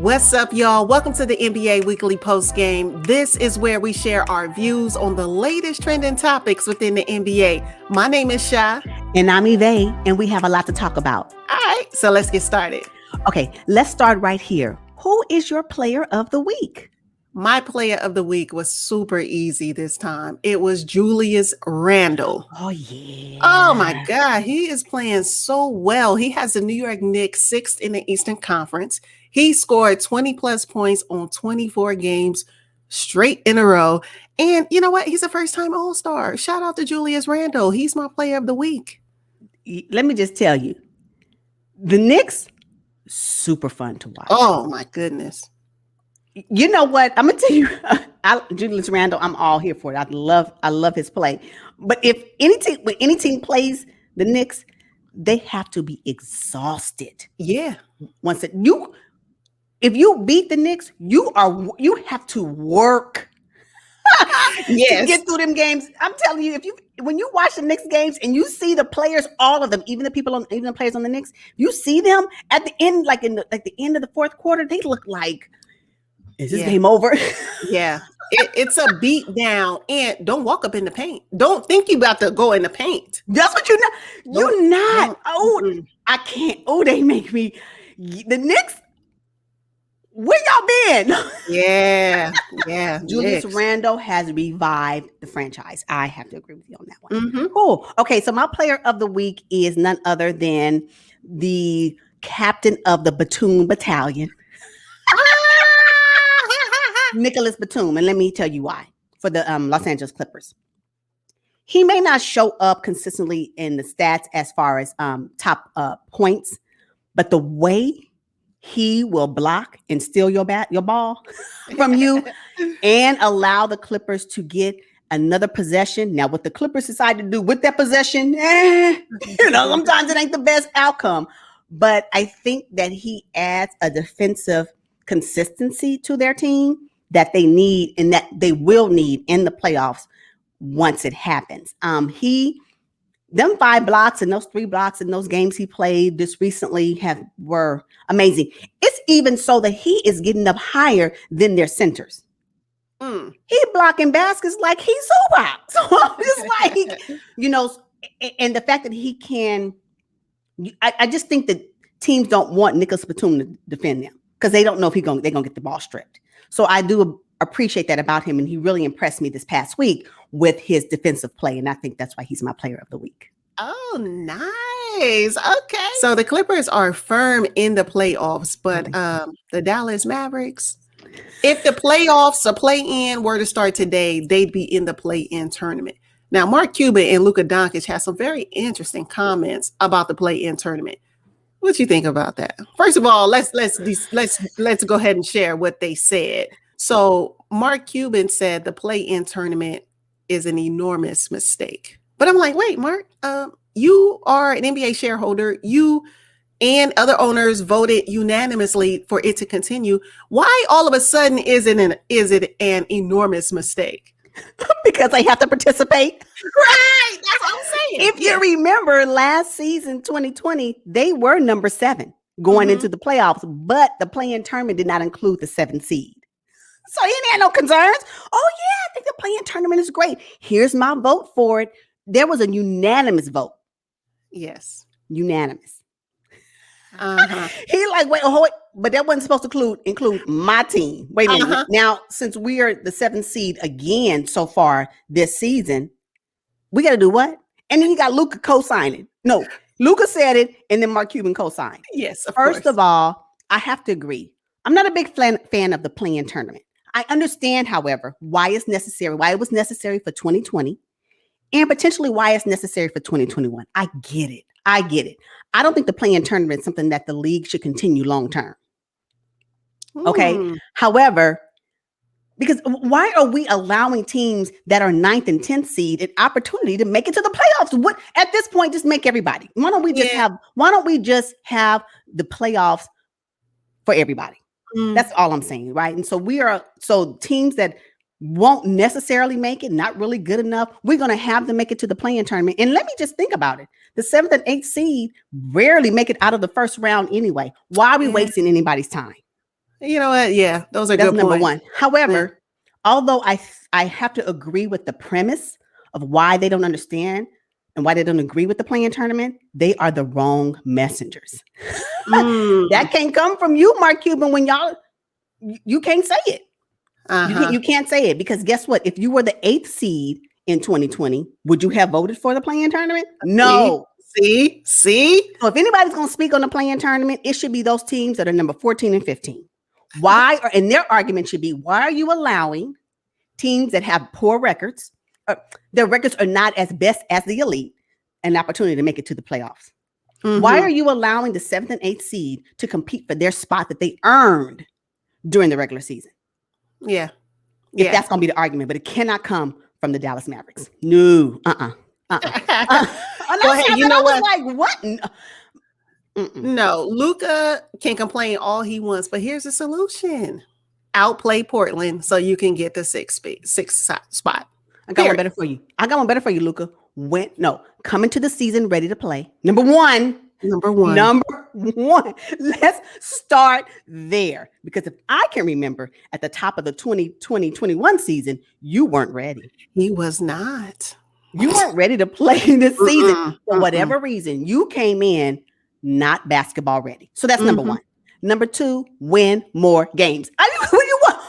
What's up, y'all? Welcome to the NBA Weekly Post Game. This is where we share our views on the latest trending topics within the NBA. My name is Sha. And I'm Yvette, and we have a lot to talk about. All right, so let's get started. Okay, let's start right here. Who is your player of the week? My player of the week was super easy this time. It was Julius Randle. Oh, yeah. Oh, my God. He is playing so well. He has the New York Knicks 6th in the Eastern Conference. He scored 20-plus points on 24 games straight in a row. And you know what? He's a first-time All-Star. Shout out to Julius Randle. He's my player of the week. Let me just tell you, the Knicks, super fun to watch. Oh, my goodness. You know what? I'm gonna tell you, Julius Randle. I'm all here for it. I love his play. But if when any team plays the Knicks, they have to be exhausted. Yeah. If you beat the Knicks, you have to work. Yes. To get through them games. I'm telling you, when you watch the Knicks games and you see the players, all of them, even the players on the Knicks, you see them at the end, like the end of the fourth quarter, they look like, is this game over? Yeah. It's a beat down, and don't walk up in the paint. Don't think you about to go in the paint. That's what you're not. You're not. Oh, I can't. Oh, they make me. The Knicks. Where y'all been? Yeah. Julius Randle has revived the franchise. I have to agree with you on that one. Mm-hmm. Cool. Okay, so my player of the week is none other than the captain of the Batum Battalion. Nicholas Batum, and let me tell you why. For the Los Angeles Clippers, he may not show up consistently in the stats as far as top points, but the way he will block and steal your ball from you and allow the Clippers to get another possession. Now, what the Clippers decide to do with that possession, sometimes it ain't the best outcome, but I think that he adds a defensive consistency to their team that they need and that they will need in the playoffs once it happens. Them 5 blocks and those 3 blocks in those games he played this recently were amazing. It's even so that he is getting up higher than their centers. He's blocking baskets like he's Zubac. So it's like, and the fact that he can, I just think that teams don't want Nicholas Batum to defend them because they don't know if they're going to get the ball stripped. So I do appreciate that about him, and he really impressed me this past week with his defensive play, and I think that's why he's my player of the week. Oh, nice. Okay. So the Clippers are firm in the playoffs, but the Dallas Mavericks, if the playoffs, a play-in were to start today, they'd be in the play-in tournament. Now, Mark Cuban and Luka Doncic have some very interesting comments about the play-in tournament. What you think about that? First of all, let's go ahead and share what they said. So Mark Cuban said the play-in tournament is an enormous mistake. But I'm like, wait, Mark, you are an NBA shareholder. You and other owners voted unanimously for it to continue. Why all of a sudden is it an enormous mistake? Because they have to participate. Right. That's what I'm saying. If you remember last season, 2020, they were number 7 going into the playoffs, but the play-in tournament did not include the 7th seed. So he didn't have no concerns. Oh, yeah, I think the play-in tournament is great. Here's my vote for it. There was a unanimous vote. Yes. Unanimous. He like, wait, but that wasn't supposed to include my team. Wait a minute. Now, since we are the 7th seed again so far this season, we got to do what? And then you got Luka co-signing. No, Luka said it, and then Mark Cuban co-signed. Yes, First of all, I have to agree. I'm not a big fan of the play-in tournament. I understand, however, why it was necessary for 2020 and potentially why it's necessary for 2021. I get it. I don't think the play-in tournament is something that the league should continue long-term. Okay. However, because why are we allowing teams that are 9th and 10th seed an opportunity to make it to the playoffs? What at this point, just make everybody. Why don't we just have the playoffs for everybody? That's all I'm saying, right? And so teams that won't necessarily make it, not really good enough, we're going to have them make it to the play-in tournament. And let me just think about it. The 7th and 8th seed rarely make it out of the first round anyway. Why are we wasting anybody's time? You know what? Yeah, those are That's good number points. one. Yeah. However, although I have to agree with the premise of why they don't understand and why they don't agree with the playing tournament, they are the wrong messengers. Mm, That can't come from you, Mark Cuban, when you can't say it. uh-huh. You can't say it because guess what? If you were the 8th seed in 2020, would you have voted for the playing tournament? See? No. See? So if anybody's going to speak on the playing tournament, it should be those teams that are number 14 and 15. Why? And their argument should be, why are you allowing teams that have poor records, their records are not as best as the elite, an opportunity to make it to the playoffs? Why are you allowing the 7th and 8th seed to compete for their spot that they earned during the regular season? Yeah. If that's going to be the argument, but it cannot come from the Dallas Mavericks. No. Well, hey, you know what? Like, what? No, Luka can complain all he wants, but here's the solution. Outplay Portland so you can get the sixth spot. I got one better for you. Luka. Come into the season ready to play. Number one. Let's start there. Because if I can remember at the top of the 2020-21 season, you weren't ready. He was not. You weren't ready to play this season for whatever reason. You came in not basketball ready. So that's number one. Number two, win more games. What do you want?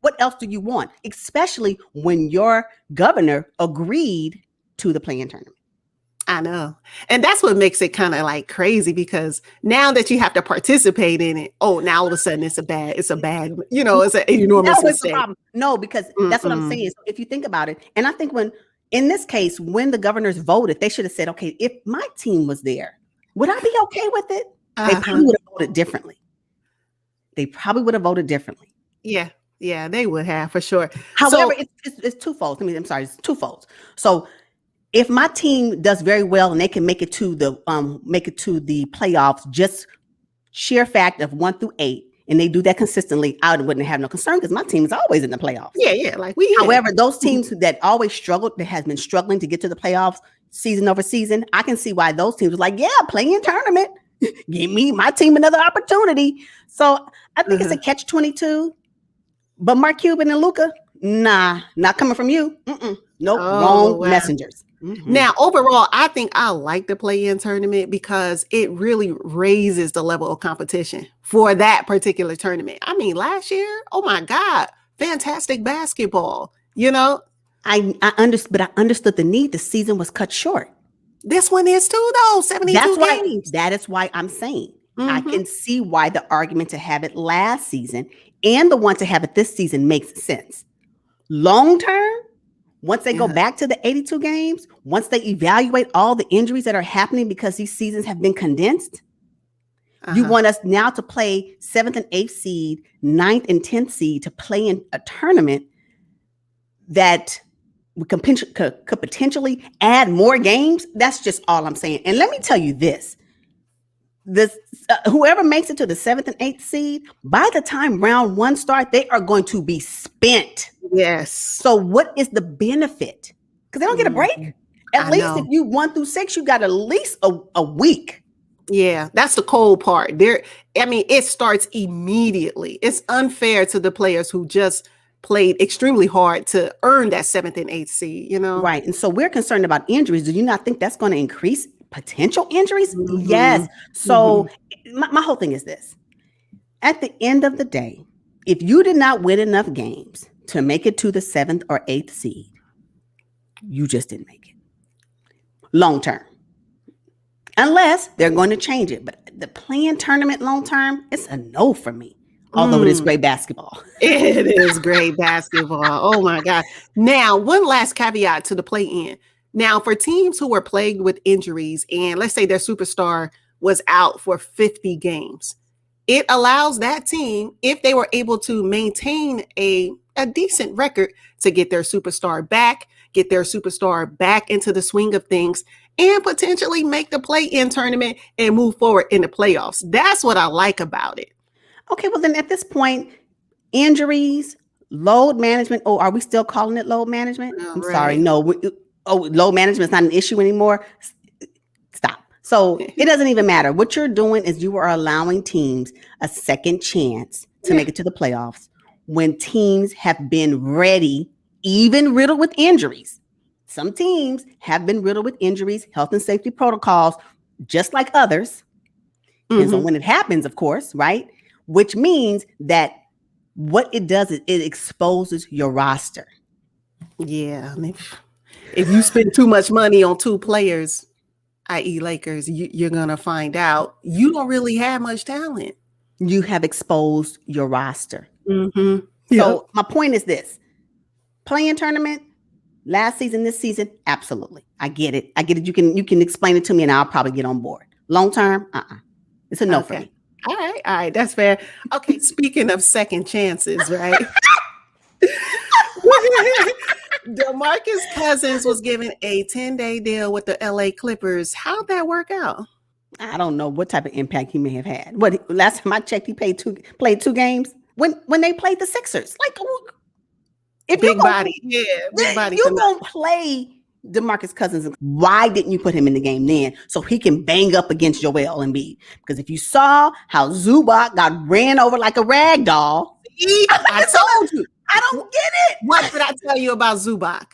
What else do you want? Especially when your governor agreed to the playing tournament. I know. And that's what makes it kind of like crazy because now that you have to participate in it, now all of a sudden it's a bad, it's an enormous mistake. No, because that's what I'm saying. So if you think about it, and I think in this case, when the governors voted, they should have said, okay, if my team was there, would I be okay with it? They probably would have voted differently. Yeah, they would have for sure. However, it's twofold. It's twofold. So if my team does very well and they can make it to the playoffs, just sheer fact of 1 through 8, and they do that consistently, I wouldn't have no concern because my team is always in the playoffs. Yeah, However, those teams that always struggled, that has been struggling to get to the playoffs season over season, I can see why those teams are like, yeah, playing tournament, give me my team another opportunity. So I think it's a catch-22. But Mark Cuban and Luka, nah, not coming from you. Nope, wrong messengers. Now, overall, I think I like the play-in tournament because it really raises the level of competition for that particular tournament. I mean, last year, oh my God, fantastic basketball. I understood the need. The season was cut short. This one is too, though. 72 games. That is why I'm saying I can see why the argument to have it last season and the one to have it this season makes sense. Long term, once they go back to the 82 games, once they evaluate all the injuries that are happening because these seasons have been condensed, you want us now to play 7th and 8th seed, 9th and 10th seed to play in a tournament that we could potentially add more games. That's just all I'm saying. And let me tell you this. Whoever makes it to the 7th and 8th seed, by the time round 1 starts, they are going to be spent. Yes. So what is the benefit? Because they don't get a break. At least if you 1 through 6, you got at least a week. Yeah, that's the cold part. It starts immediately. It's unfair to the players who just played extremely hard to earn that 7th and 8th seed, Right. And so we're concerned about injuries. Do you not think that's going to increase potential injuries? Yes. So my whole thing is this. At the end of the day, if you did not win enough games to make it to the 7th or 8th seed, you just didn't make it. Long term. Unless they're going to change it. But the playing tournament long term, it's a no for me. Although it is great basketball. It is great basketball. Oh my God. Now, one last caveat to the play-in. Now, for teams who were plagued with injuries, and let's say their superstar was out for 50 games, it allows that team, if they were able to maintain a decent record, to get their superstar back into the swing of things, and potentially make the play-in tournament and move forward in the playoffs. That's what I like about it. Okay, well then at this point, injuries, load management. Oh, are we still calling it load management? I'm sorry. No. Load management is not an issue anymore. Stop. So it doesn't even matter. What you're doing is you are allowing teams a second chance to make it to the playoffs when teams have been ready, even riddled with injuries. Some teams have been riddled with injuries, health and safety protocols, just like others. Depends on when it happens, of course, right? Which means that what it does is it exposes your roster. Yeah. If you spend too much money on two players, i.e. Lakers, you're going to find out you don't really have much talent. You have exposed your roster. Mm-hmm. So my point is this. Playing tournament, last season, this season, absolutely. I get it. You can explain it to me and I'll probably get on board. Long term, it's a no for me. All right. That's fair. Okay, speaking of second chances, right? Demarcus Cousins was given a 10-day deal with the LA Clippers. How'd that work out? I don't know what type of impact he may have had. What last time I checked, he played two games when they played the Sixers. Like, if big body, big body. You gonna play Demarcus Cousins? Why didn't you put him in the game then so he can bang up against Joel Embiid? Because if you saw how Zubac got ran over like a rag doll, I told you. I don't get it. What did I tell you about Zubac?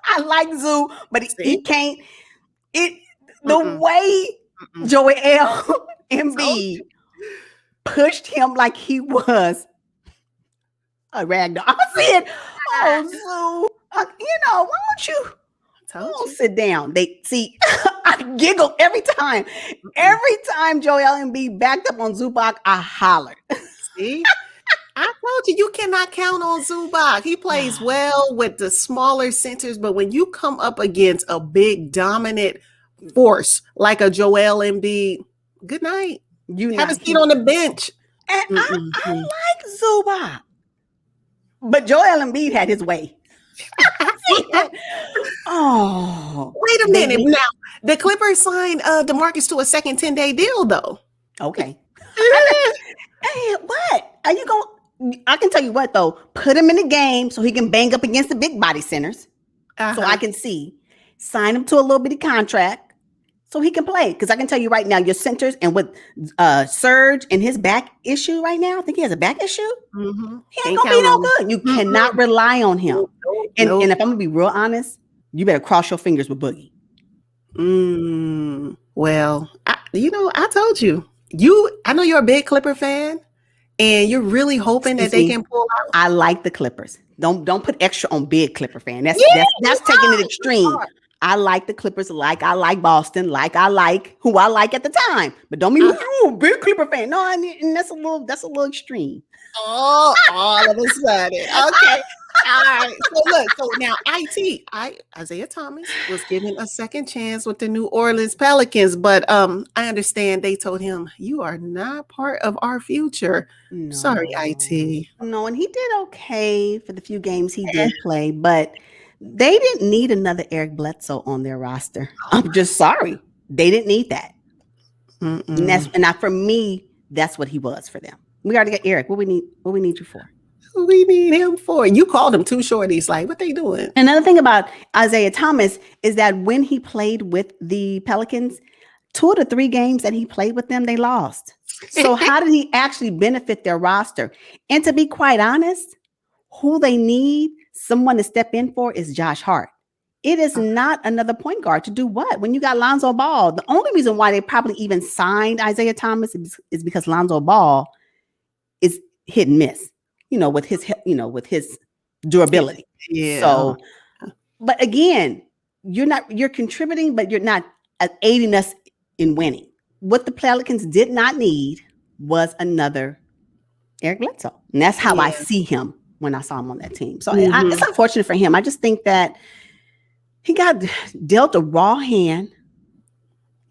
I like Zoo, but he can't. The way Joel Embiid pushed him like he was a rag doll. I said, "Oh, Zoo, why don't you sit down?" They see, I giggle every time. Every time Joel Embiid backed up on Zubac, I hollered. See. I told you cannot count on Zubac. He plays well with the smaller centers, but when you come up against a big dominant force like a Joel Embiid, good night. You have a seat on the bench. And I like Zubac, but Joel Embiid had his way. Wait a minute. Now the Clippers signed Demarcus to a second 10-day deal, though. Okay. Hey, what are you going? I can tell you what though. Put him in the game so he can bang up against the big body centers, so I can see. Sign him to a little bitty contract so he can play. Because I can tell you right now, your centers and with Serge and his back issue right now, I think he has a back issue. Mm-hmm. He ain't gonna be no good. You cannot rely on him. And if I'm gonna be real honest, you better cross your fingers with Boogie. Well, I told you. I know you're a big Clipper fan. And you're really hoping that they can pull out. I like the Clippers. Don't put extra on big Clipper fan. That's taking it extreme. I like the Clippers, like I like Boston, like I like who I like at the time. But don't mean big Clipper fan. No, and that's a little extreme. Oh, all of a sudden. Okay. All right. So now Isaiah Thomas was given a second chance with the New Orleans Pelicans, but I understand they told him you are not part of our future. No. Sorry, IT. No, and he did okay for the few games he did play, but they didn't need another Eric Bledsoe on their roster. I'm just sorry. They didn't need that. And for me, that's what he was for them. We already got Eric. What we need you for? We need him for. You called him too short. He's like, what they doing? Another thing about Isaiah Thomas is that when he played with the Pelicans, 2 of the 3 games that he played with them, they lost. So how did he actually benefit their roster? And to be quite honest, who they need someone to step in for is Josh Hart. It is not another point guard to do what? When you got Lonzo Ball, the only reason why they probably even signed Isaiah Thomas is because Lonzo Ball is hit and miss. With his durability. Yeah. So, but again, you're contributing, but you're not aiding us in winning. What the Pelicans did not need was another Eric Bledsoe. And that's how I see him when I saw him on that team. So it's unfortunate for him. I just think that he got dealt a raw hand,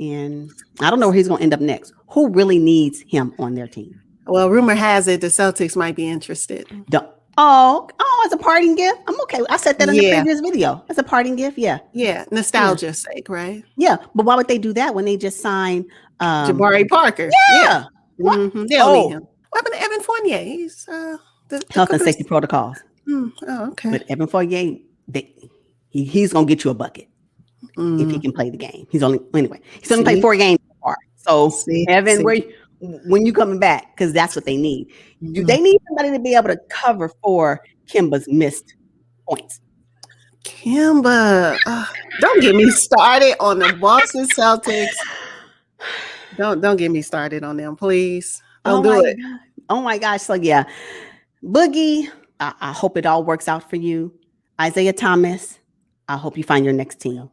and I don't know where he's going to end up next. Who really needs him on their team? Well, rumor has it the Celtics might be interested. As a parting gift? I'm okay. I said that in the previous video. As a parting gift, yeah. Yeah, nostalgia's sake, right? Yeah, but why would they do that when they just signed Jabari Parker? Yeah. They'll need him. What happened to Evan Fournier? He's health and safety protocols. Okay. But Evan Fournier, he's gonna get you a bucket if he can play the game. He's only played 4 games so far. So Evan, when you coming back, because that's what they need. They need somebody to be able to cover for Kimba's missed points. Kimba, don't get me started on the Boston Celtics. Don't get me started on them, please. Don't do it. God. Oh my gosh. So yeah, Boogie, I hope it all works out for you. Isaiah Thomas, I hope you find your next team.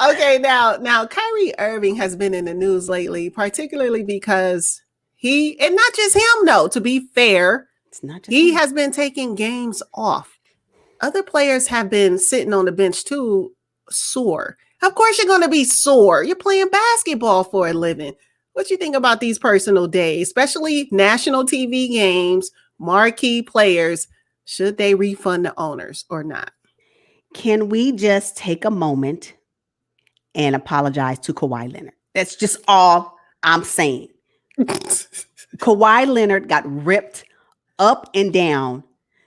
Okay, now Kyrie Irving has been in the news lately, particularly because and not just him, though, to be fair, it's not just he him. has been taking games off. Other players have been sitting on the bench too, sore. Of course, you're going to be sore. You're playing basketball for a living. What you think about these personal days, especially national TV games, marquee players? Should they refund the owners or not? Can we just take a moment and apologize to Kawhi Leonard? That's just all I'm saying. Kawhi Leonard got ripped up and down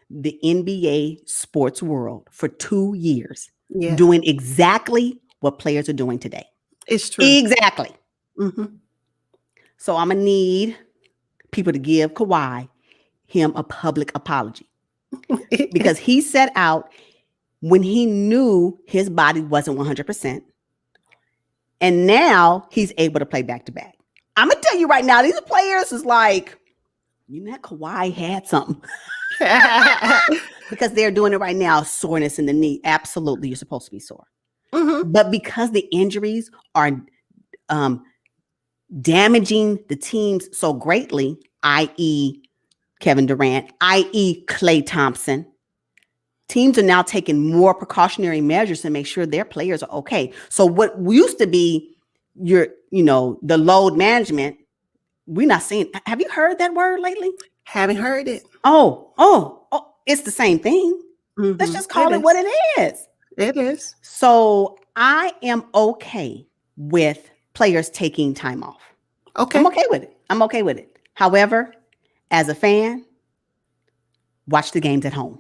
the NBA sports world for 2 years, doing exactly what players are doing today. It's true. Exactly. Mm-hmm. So I'm going to need people to give Kawhi him a public apology because he set out when he knew his body wasn't 100%. And now he's able to play back to back. I'm going to tell you right now, these players is like, Kawhi had something. Because they're doing it right now, soreness in the knee. Absolutely, you're supposed to be sore. Mm-hmm. But because the injuries are damaging the teams so greatly, i.e. Kevin Durant, i.e. Klay Thompson, teams are now taking more precautionary measures to make sure their players are okay. So what used to be the load management, we're not seeing. Have you heard that word lately? Haven't heard it. Oh, it's the same thing. Mm-hmm. Let's just call it what it is. It is. So I am okay with players taking time off. Okay. I'm okay with it. However, as a fan, watch the games at home.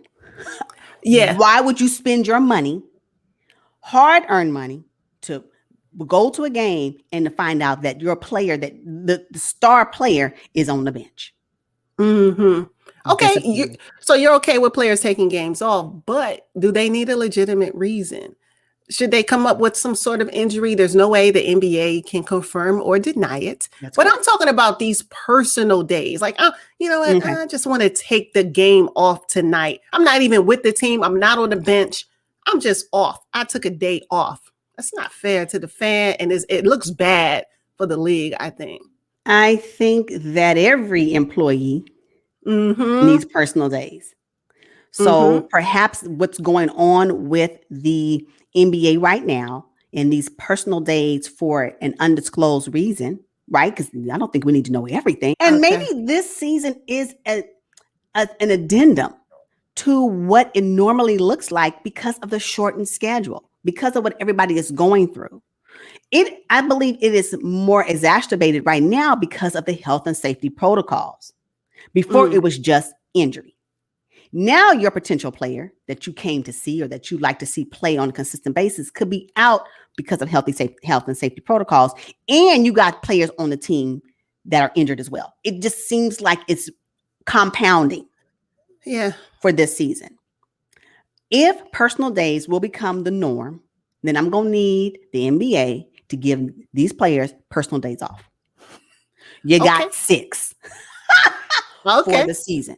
Yeah. Why would you spend your money, hard-earned money, to go to a game and to find out that your player, that the star player, is on the bench? Mm-hmm. Okay, so you're okay with players taking games off, but do they need a legitimate reason? Should they come up with some sort of injury? There's no way the NBA can confirm or deny it. But correct. I'm talking about these personal days. Like, okay. I just want to take the game off tonight. I'm not even with the team. I'm not on the bench. I'm just off. I took a day off. That's not fair to the fan, and it looks bad for the league, I think. I think that every employee needs personal days. So perhaps what's going on with the NBA right now and these personal days for an undisclosed reason, right? Because I don't think we need to know everything. And maybe this season is an addendum to what it normally looks like because of the shortened schedule, because of what everybody is going through. I believe it is more exacerbated right now because of the health and safety protocols. Before it was just injury. Now your potential player that you came to see or that you'd like to see play on a consistent basis could be out because of health and safety protocols. And you got players on the team that are injured as well. It just seems like it's compounding for this season. If personal days will become the norm, then I'm going to need the NBA to give these players personal days off. You got 6 for the season.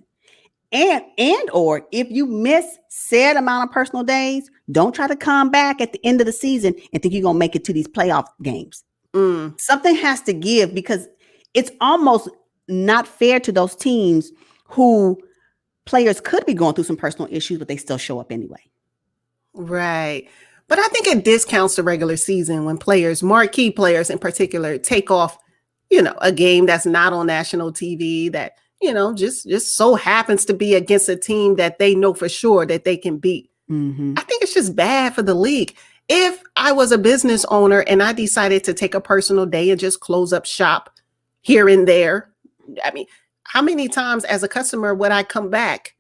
And or if you miss said amount of personal days, don't try to come back at the end of the season and think you're going to make it to these playoff games. Something has to give because it's almost not fair to those teams who players could be going through some personal issues, but they still show up anyway. Right. But I think it discounts the regular season when marquee players in particular, take off, a game that's not on national TV that, just so happens to be against a team that they know for sure that they can beat. I think it's just bad for the league. If I was a business owner and I decided to take a personal day and just close up shop here and there, I mean, how many times as a customer would I come back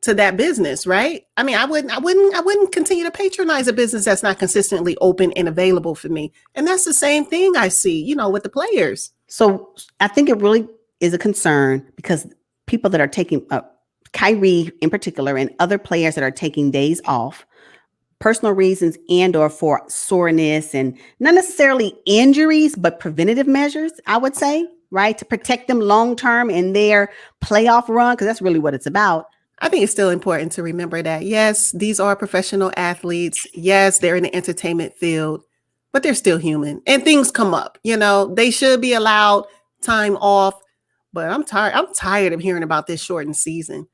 to that business, right? I mean, I wouldn't continue to patronize a business that's not consistently open and available for me. And that's the same thing I see, with the players. So I think it really is a concern because people that are taking Kyrie in particular and other players that are taking days off, personal reasons and or for soreness and not necessarily injuries, but preventative measures, I would say, right? To protect them long term in their playoff run, because that's really what it's about. I think it's still important to remember that, yes, these are professional athletes. Yes, they're in the entertainment field, but they're still human and things come up. They should be allowed time off, but I'm tired. I'm tired of hearing about this shortened season.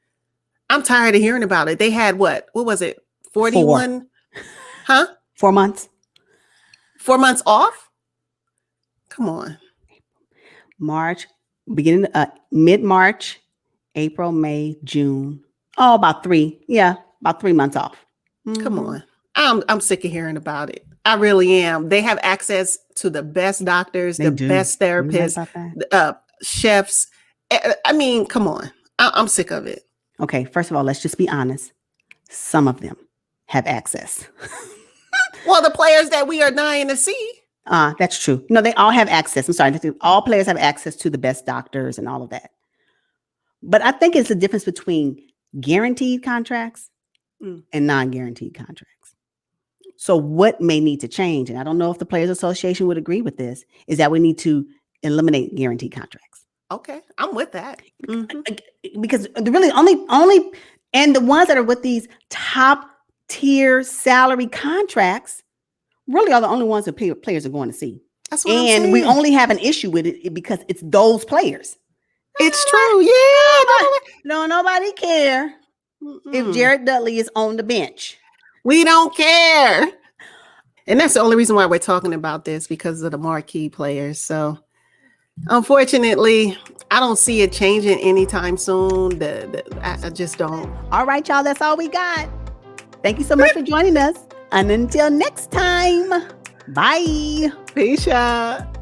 I'm tired of hearing about it. They had what was it? 41? 4. Huh? 4 months. 4 months off? Come on. March, beginning mid-March, April, May, June. Oh, about 3 months off. Come on. I'm sick of hearing about it. I really am. They have access to the best doctors, best therapists, chefs. I mean, come on. I'm sick of it. Okay, first of all, let's just be honest. Some of them have access. Well, the players that we are dying to see. That's true. No, they all have access. I'm sorry. All players have access to the best doctors and all of that. But I think it's the difference between guaranteed contracts and non-guaranteed contracts. So what may need to change, and I don't know if the Players Association would agree with this, is that we need to eliminate guaranteed contracts. Okay, I'm with that. Because really only and the ones that are with these top tier salary contracts really are the only ones that players are going to see. That's what I'm saying. And we only have an issue with it because it's those players. It's true. Yeah. Nobody care if Jared Dudley is on the bench. We don't care. And that's the only reason why we're talking about this, because of the marquee players. So unfortunately, I don't see it changing anytime soon. I just don't. All right, y'all. That's all we got. Thank you so much for joining us. And until next time, bye. Peace out.